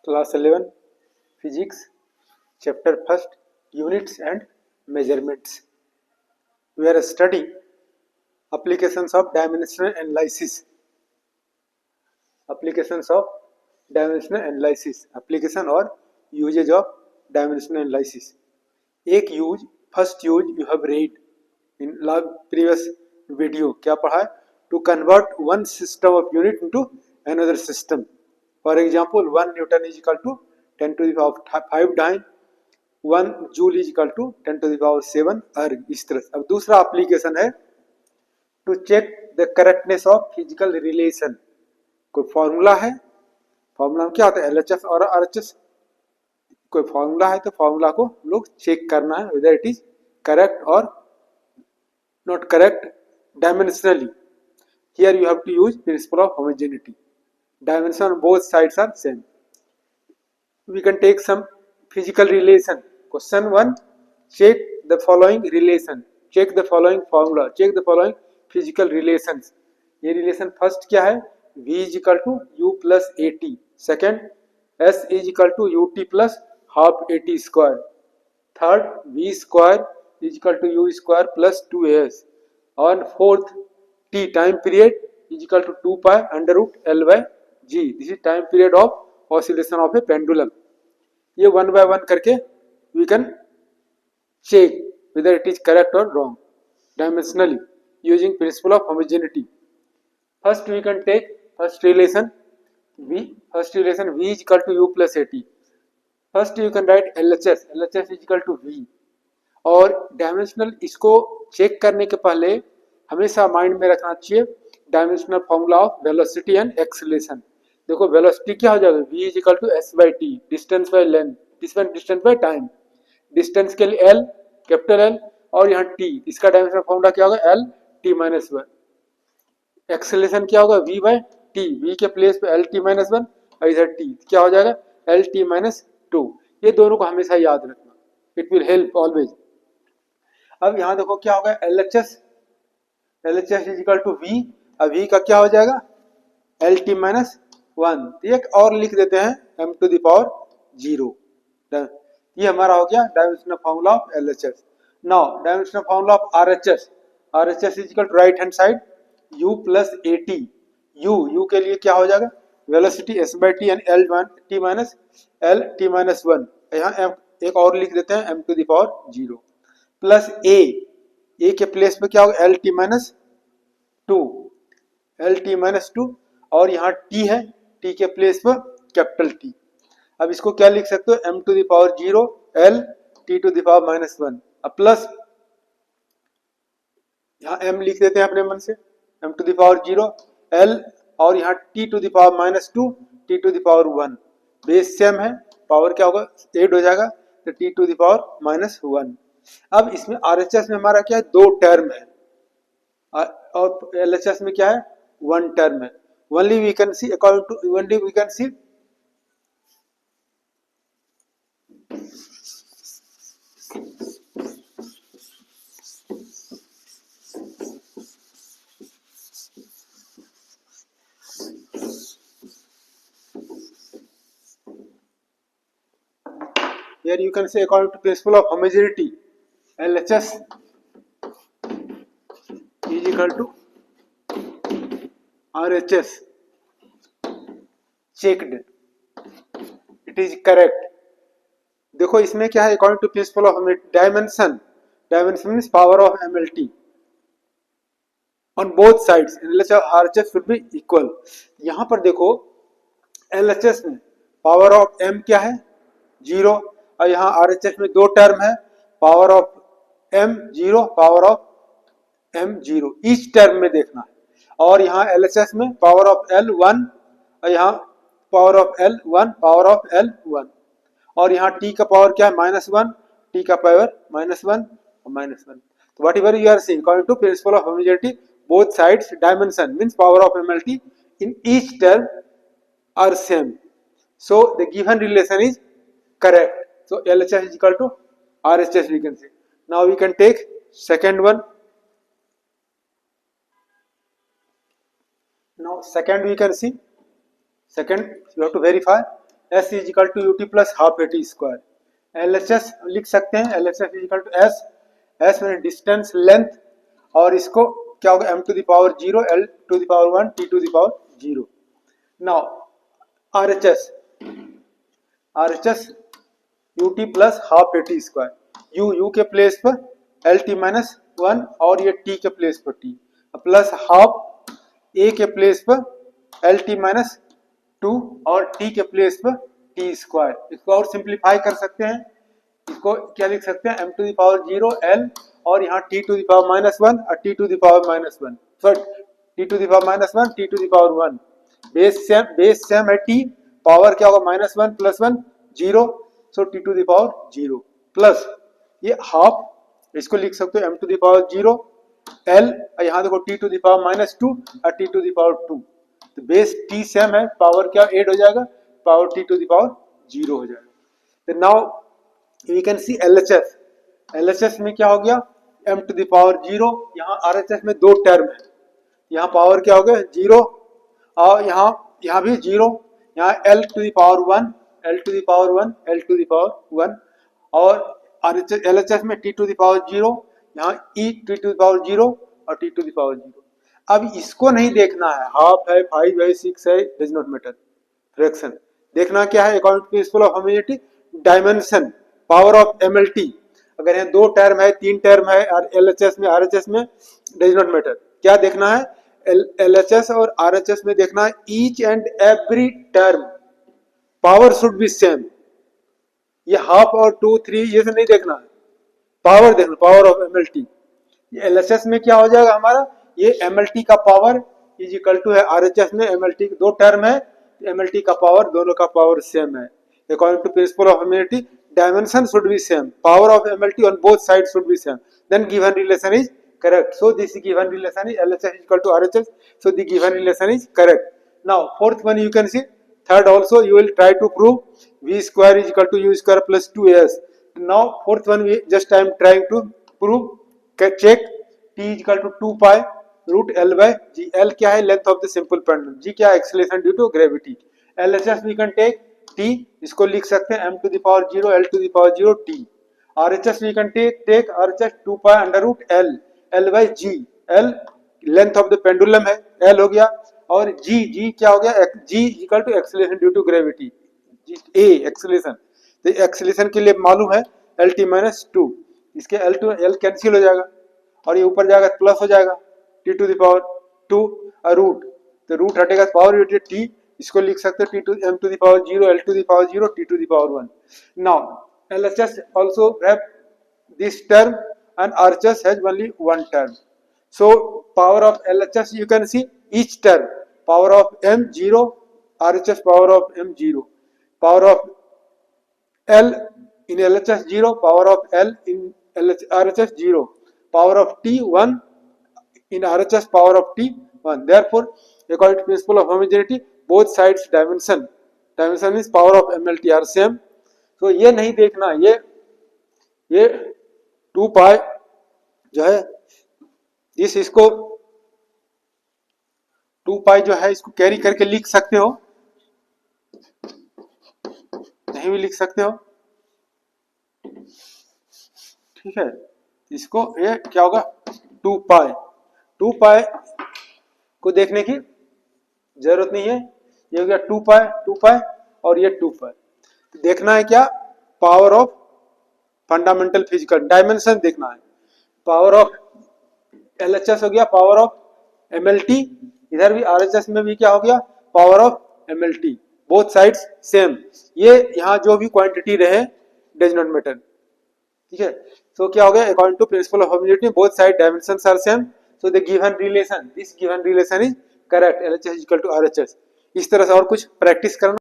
Class 11 Physics Chapter 1st Units and Measurements. We are studying applications of dimensional analysis. Applications of dimensional analysis. Application or usage of dimensional analysis. एक use first use you have read in previous video. क्या पढ़ा है? To convert one system of unit into another system. For example, 1 Newton is equal to 10 to the power 5 dyne, 1 joule is equal to 10 to the power 7 अर्ग. इस तरह से. अब दूसरा application है to check the correctness of physical relation. कोई formula है, formula में क्या होता है? एलएचएस और आरएचएस. कोई फॉर्मूला है तो फॉर्मूला को लोग चेक करना है वेदर इट इज करेक्ट और not correct dimensionally. Here you have to use principle of homogeneity. Dimension on both sides are same. We can take some physical relation. Question 1. Check the following relation. Check the following formula. Check the following physical relations. ये relation first क्या है? V is equal to U plus AT. Second, S is equal to UT plus half AT square. Third, V square is equal to U square plus 2AS. And fourth, T time period is equal to 2 pi under root L by G. This is time period of oscillation of a pendulum. ये one by one करके we can check whether it is correct or wrong dimensionally using principle of homogeneity. First we can take first relation V. First relation V is equal to U plus AT. First you can write LHS. LHS is equal to V. और dimensional इसको check करने के पहले हमेशा mind में रखना चाहिए dimensional formula of velocity and acceleration. देखो वेलोसिटी क्या हो जाएगा? v is equal to S by T, distance by length, distance by time. Distance के लिए l, कैपिटल L, और यहाँ t. इसका डायमेंशनल फॉर्मूला क्या होगा? l t minus one. Acceleration क्या होगा? v by T. v के प्लेस पे l t माइनस वन और इधर t क्या हो जाएगा? l t minus two. ये दोनों को हमेशा याद रखना. It will help always. अब यहाँ देखो क्या होगा? LHS. LHS is equal to v. अब v का क्या हो जाएगा? L T minus one. एक और लिख देते हैं m टू द पावर 0. ये हमारा हो गया dimensional formula of LHS. Now dimensional formula of RHS. RHS is equal to right hand side u plus AT. u के लिए क्या हो जाएगा? Velocity s by T and l t minus l t minus one. यहाँ एक और लिख देते हैं m to the power 0 plus a के प्लेस पे क्या होगा? l t minus two. L T minus two और यहाँ टी है, टी के प्लेस पर कैपिटल टी. अब इसको क्या लिख सकते हो? M to the power 0 L T to the power minus one. अब प्लस यहाँ एम लिख देते हैं अपने मन से, M to the power 0 L और यहाँ T to the power minus two T to the power one. Base same है, पावर क्या होगा? एड हो जाएगा तो T to the power minus one. अब इसमें आरएचएस में हमारा क्या है? दो टर्म है और एलएचएस में क्या है? वन टर्म है. Only we can see according to only we can see here you can say according to principle of homogeneity LHS is equal to RHS. checked, it is correct. देखो इसमें क्या है? According to principle of dimension. Dimension means power of MLT on both sides. RHS should be equal. यहाँ पर देखो LHS में power of M क्या है? 0 और यहाँ RHS में दो टर्म है, power of M 0, power of M 0. Each term में देखना है. और यहाँ LHS में पावर ऑफ L 1 और यहाँ power of L 1, power of L 1 और यहाँ T का पावर क्या है? Minus one. T का पावर माइनस वन और माइनस वन. तो whatever you are seeing according to principle of homogeneity both sides dimension means power of MLT in each term are same. So the given relation is correct. So LHS is equal to RHS we can say. Now we can take second one. Now second we can see, second you have to verify S is equal to UT plus half AT square. LHS लिख सकते हैं, LHS is equal to S, S मैंने distance length, और इसको क्या होगा m to the power 0, l to the power 1, t to the power 0। Now RHS, RHS UT plus half AT square, U के place पर एल टी माइनस 1 और ये T के प्लेस पर टी, प्लस हाफ ए के प्लेस पर L T minus 2 और T के प्लेस पर टी स्क्वायर। इसको और सिंप्लीफाई कर सकते हैं, इसको क्या लिख सकते हैं m to the power 0 l और यहाँ t to the power minus 1 और t to the power minus 1, sorry t to the power minus 1, t to the power 1, base same है t, पावर क्या होगा minus 1 plus 1 0, so t to the power 0 plus ये half, इसको लिख सकते हो m to the power 0 l, यहाँ देखो t to the power minus 2 और t टू द पावर 2, तो बेस t सेम है, पावर क्या ऐड हो जाएगा, power t to the power 0 हो जाएगा। तो now we can see LHS, LHS में क्या हो गया m टू द पावर 0, यहाँ RHS में दो टर्म है, यहाँ पावर क्या हो गया 0 और यहाँ भी 0, यहाँ l to the power 1, l to the power 1, l to the power 1 और LHS में t टू द पावर 0, यहाँ e t to the power 0 और t टू द पावर 0। अब इसको नहीं देखना है, हाफ है 5 है 6 है, डज नॉट मैटर, फ्रैक्शन देखना क्या है, according to principle of homogeneity dimension power of MLT, अगर यहाँ दो टर्म है 3 टर्म है और LHS में RHS में डज नॉट मैटर, क्या देखना है LHS और RHS में देखना है each and every term power should be same, ये हाफ और 2 3 ये से नहीं देखना है, पावर देखना, पावर ऑफ MLT। ये LHS में क्या हो जाएगा हमारा, ये MLT का पावर इज इक्वल टू है RHS में MLT दो टर्म है, MLT का पावर दोनों का पावर सेम है, according to principle of homogeneity dimension should be same, power of MLT on both sides should be same, then given relation is correct, so this given relation is LHS is equal to RHS, so the given relation is correct। Now fourth one you can see, third also you will try to prove v square is equal to u square plus 2as। now fourth one we just I am trying to prove, check t is equal to 2 pi root l by g, l क्या है length of the simple pendulum, g क्या है acceleration due to gravity, LHS we can take t, इसको लिख सकते हैं m to the power 0 l to the power 0 t, RHS we can take RHS 2 pi under root l, l by g, l length of the pendulum है l हो गया, और g क्या हो गया, g equal to acceleration due to gravity, a acceleration, तो acceleration के लिए मालूम है lt माइनस 2, इसके l टू l कैंसिल हो जाएगा और ये ऊपर जाएगा प्लस हो जाएगा t टू द पावर 2 और रूट, तो रूट हटेगा पावर t, इसको लिख सकते हैं t to m to the power 0 l to the power 0 t to the power 1। Now LHS also have this term and RHS has only one term, so power of LHS you can see each term, power of m 0, RHS power of m 0, power of l in LHS 0, power of l in RHS 0, power of t 1 in RHS power of t 1, therefore according to principle of homogeneity both sides dimension is power of MLT are same, तो ये नहीं देखना, ये 2 पाई जो है इसको 2 पाई जो है इसको कैरी करके लिख सकते हो, नहीं भी लिख सकते हो, ठीक है, इसको ये क्या होगा 2 पाई को देखने की जरूरत नहीं है, ये हो गया 2 पाई और ये 2 पाई, देखना है क्या, power of fundamental physical dimension देखना है, पावर ऑफ LHS हो गया पावर ऑफ MLT, इधर भी RHS में भी क्या हो गया power of MLT, both sides same, ये यहाँ जो भी क्वांटिटी रहे डज नॉट मैटर, ठीक है, सो क्या हो गया according to principle of homogeneity both side dimensions are same, so the given relation, this given relation is correct, LHS is equal to RHS। इस तरह से और कुछ प्रैक्टिस करना।